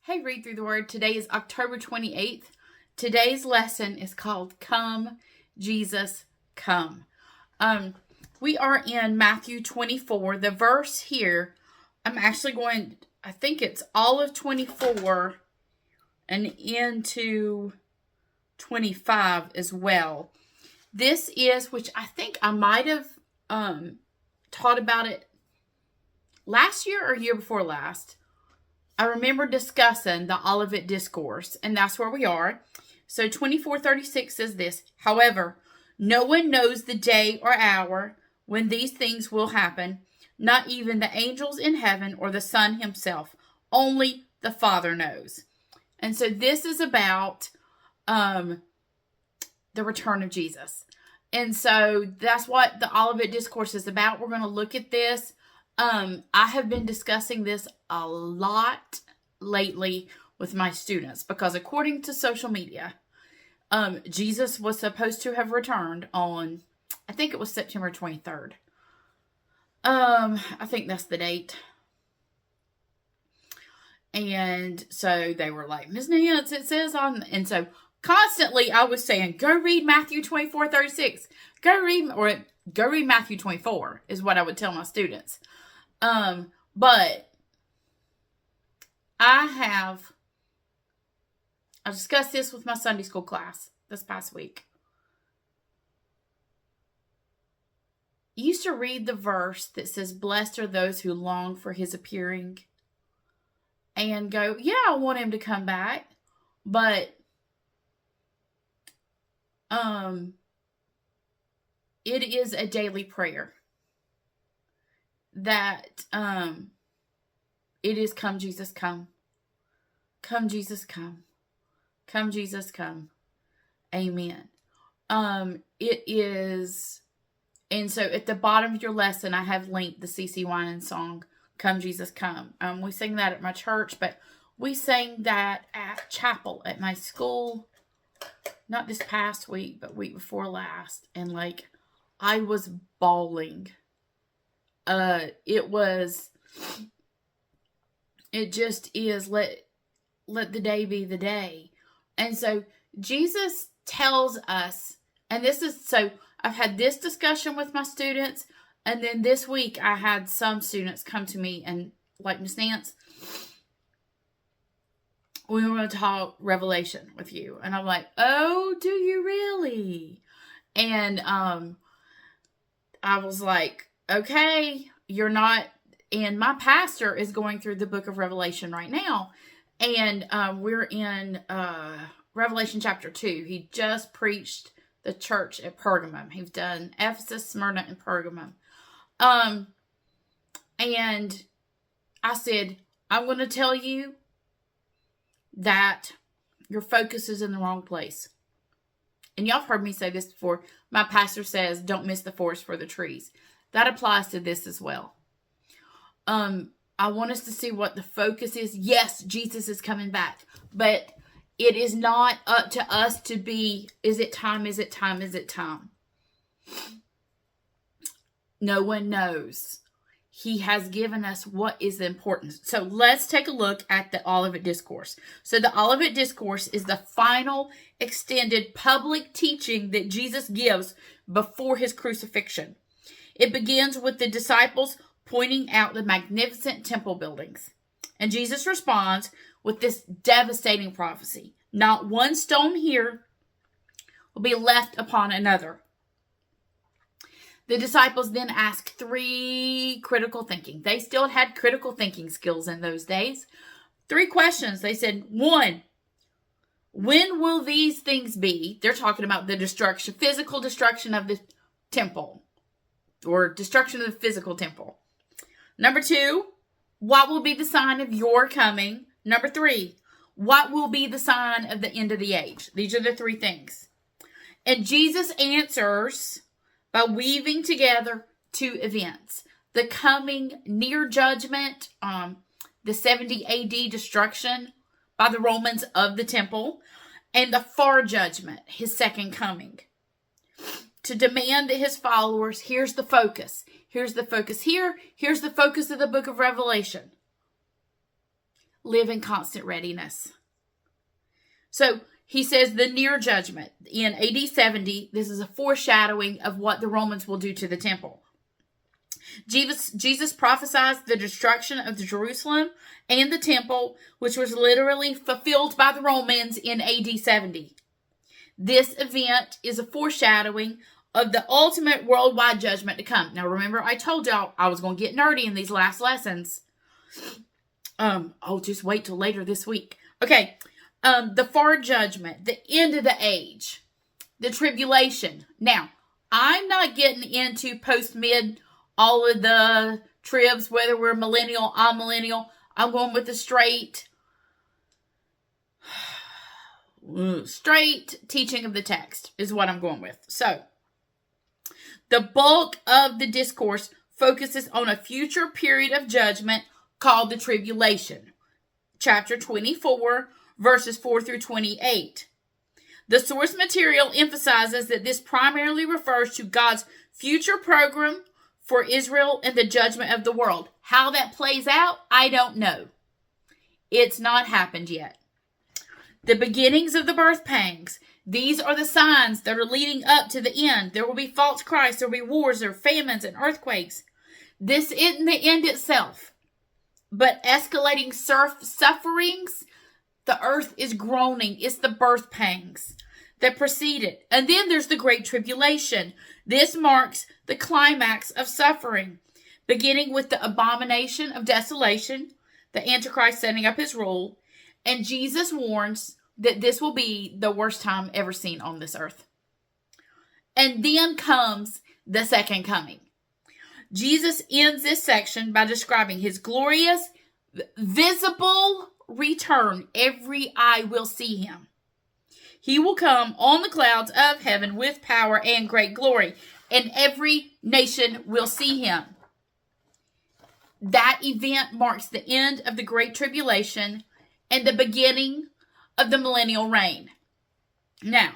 Hey, Read Through the Word. Today is October 28th. Today's lesson is called Come, Jesus, Come. We are in Matthew 24. The verse here, I think it's all of 24 and into 25 as well. This is, which I think I might have taught about it last year or year before last. I remember discussing the Olivet Discourse, and that's where we are. So 24:36 says this: however, no one knows the day or hour when these things will happen, not even the angels in heaven or the Son himself. Only the Father knows. And so this is about the return of Jesus. And so that's what the Olivet Discourse is about. We're going to look at this. I have been discussing this a lot lately with my students because according to social media, Jesus was supposed to have returned on, I think it was September 23rd. I think that's the date. And so they were like, Ms. Nance, it says on, and so constantly I was saying, go read Matthew 24:36. Go read Matthew 24 is what I would tell my students. But I discussed this with my Sunday school class this past week. You used to read the verse that says, blessed are those who long for his appearing, and go, yeah, I want him to come back. But, it is a daily prayer that, it is come, Jesus, come. Come, Jesus, come. Come, Jesus, come. Amen. It is, and so at the bottom of your lesson, I have linked the CC Winans song, Come, Jesus, Come. We sing that at my church, but we sang that at chapel at my school, not this past week, but week before last. And I was bawling. It just is, let the day be the day. And so Jesus tells us, and so I've had this discussion with my students, and then this week I had some students come to me and like, Miss Nance, we want to talk Revelation with you. And I'm like, oh, do you really? And I was like, okay, you're not. And my pastor is going through the book of Revelation right now. And we're in Revelation chapter 2. He just preached the church at Pergamum. He's done Ephesus, Smyrna, and Pergamum. And I said, I'm going to tell you that your focus is in the wrong place. And y'all have heard me say this before. My pastor says, don't miss the forest for the trees. That applies to this as well. I want us to see what the focus is. Yes, Jesus is coming back, but it is not up to us to be, is it time, is it time, is it time? No one knows. He has given us what is important. So let's take a look at the Olivet Discourse. So the Olivet Discourse is the final extended public teaching that Jesus gives before his crucifixion. It begins with the disciples pointing out the magnificent temple buildings. And Jesus responds with this devastating prophecy. Not one stone here will be left upon another. The disciples then ask 3 critical thinking. They still had critical thinking skills in those days. 3 questions. They said, 1, when will these things be? They're talking about the destruction, physical destruction of the temple, or destruction of the physical temple. Number 2, what will be the sign of your coming? Number 3, what will be the sign of the end of the age? These are the 3 things. And Jesus answers by weaving together 2 events. The coming near judgment, the 70 AD destruction by the Romans of the temple, and the far judgment, his second coming. to demand that his followers, here's the focus. Here's the focus here. Here's the focus of the book of Revelation. Live in constant readiness. So he says the near judgment in AD 70, this is a foreshadowing of what the Romans will do to the temple. Jesus prophesied the destruction of Jerusalem and the temple, which was literally fulfilled by the Romans in AD 70. This event is a foreshadowing of the ultimate worldwide judgment to come. Now, remember, I told y'all I was going to get nerdy in these last lessons. I'll just wait till later this week. Okay, the far judgment, the end of the age, the tribulation. Now, I'm not getting into post-mid, all of the tribs, whether we're millennial, amillennial. I'm going with the straight teaching of the text is what I'm going with. So, the bulk of the discourse focuses on a future period of judgment called the tribulation. Chapter 24, verses 4 through 28. The source material emphasizes that this primarily refers to God's future program for Israel and the judgment of the world. How that plays out, I don't know. It's not happened yet. The beginnings of the birth pangs. These are the signs that are leading up to the end. There will be false Christ. There will be wars, there famines and earthquakes. This isn't the end itself, but escalating sufferings. The earth is groaning. It's the birth pangs that precede it. And then there's the Great Tribulation. This marks the climax of suffering, beginning with the abomination of desolation, the Antichrist setting up his rule, and Jesus warns that this will be the worst time ever seen on this earth. And then comes the second coming. Jesus ends this section by describing his glorious, visible return. Every eye will see him. He will come on the clouds of heaven with power and great glory, and every nation will see him. That event marks the end of the Great Tribulation and the beginning of the millennial reign. Now,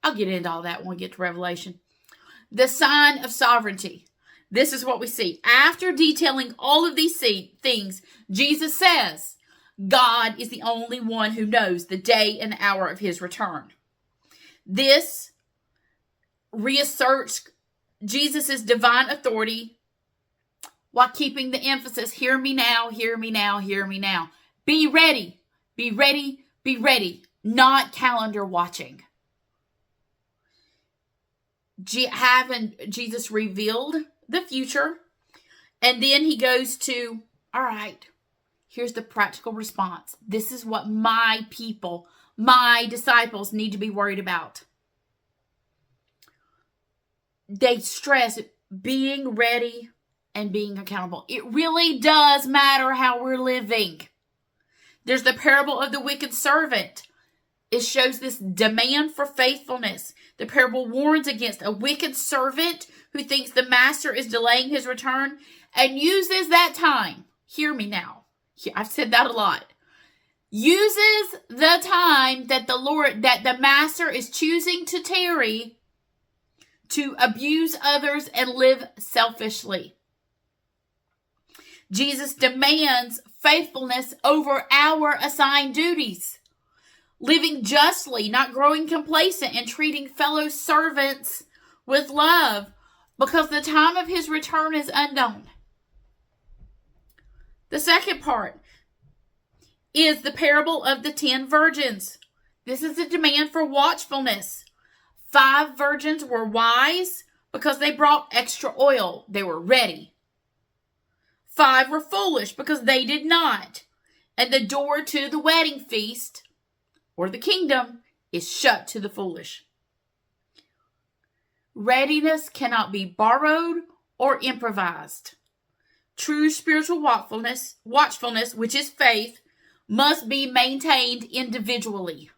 I'll get into all that when we get to Revelation. The sign of sovereignty. This is what we see. After detailing all of these things, Jesus says, God is the only one who knows the day and hour of his return. This reasserts Jesus' divine authority while keeping the emphasis, hear me now, hear me now, hear me now. Be ready, be ready, be ready. Not calendar watching. Having Jesus revealed the future, and then he goes to, all right, here's the practical response. This is what my people, my disciples need to be worried about. They stress being ready and being accountable. It really does matter how we're living. There's the parable of the wicked servant. It shows this demand for faithfulness. The parable warns against a wicked servant who thinks the master is delaying his return and uses that time. Hear me now. I've said that a lot. Uses the time that the master is choosing to tarry to abuse others and live selfishly. Jesus demands faithfulness over our assigned duties. Living justly, not growing complacent, and treating fellow servants with love, because the time of his return is unknown. The second part is the parable of the 10 virgins. This is a demand for watchfulness. 5 virgins were wise because they brought extra oil. They were ready. 5 were foolish because they did not. And the door to the wedding feast, or the kingdom, is shut to the foolish. Readiness cannot be borrowed or improvised. True spiritual watchfulness, which is faith, must be maintained individually.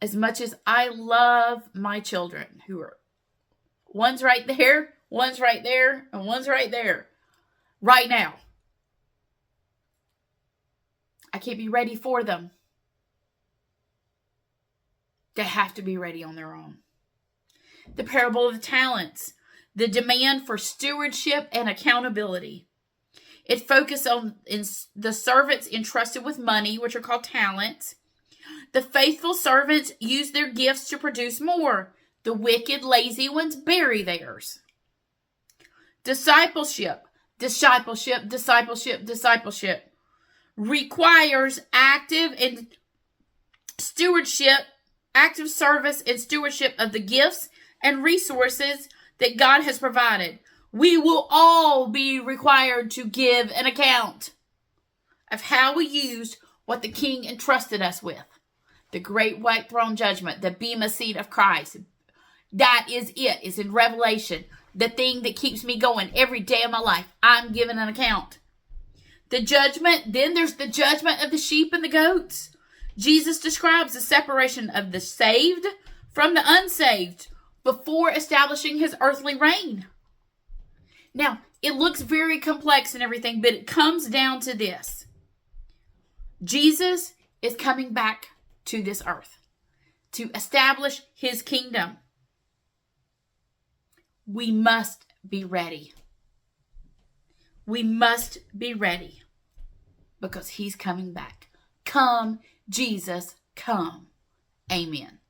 As much as I love my children, who are one's right there, one's right there, and one's right there, right now, I can't be ready for them They have to be ready on their own. The parable of the talents, the demand for stewardship and accountability. It focused on the servants entrusted with money, which are called talents. The faithful servants use their gifts to produce more. The wicked, lazy ones bury theirs. Discipleship requires active service and stewardship of the gifts and resources that God has provided. We will all be required to give an account of how we used what the King entrusted us with. The great white throne judgment, the bema seat of Christ. That is it. It's in Revelation. The thing that keeps me going every day of my life. I'm giving an account. The judgment, then there's the judgment of the sheep and the goats. Jesus describes the separation of the saved from the unsaved before establishing his earthly reign. Now, it looks very complex and everything, but it comes down to this. Jesus is coming back to this earth to establish his kingdom. We must be ready. We must be ready because he's coming back. Come, Jesus, come. Amen.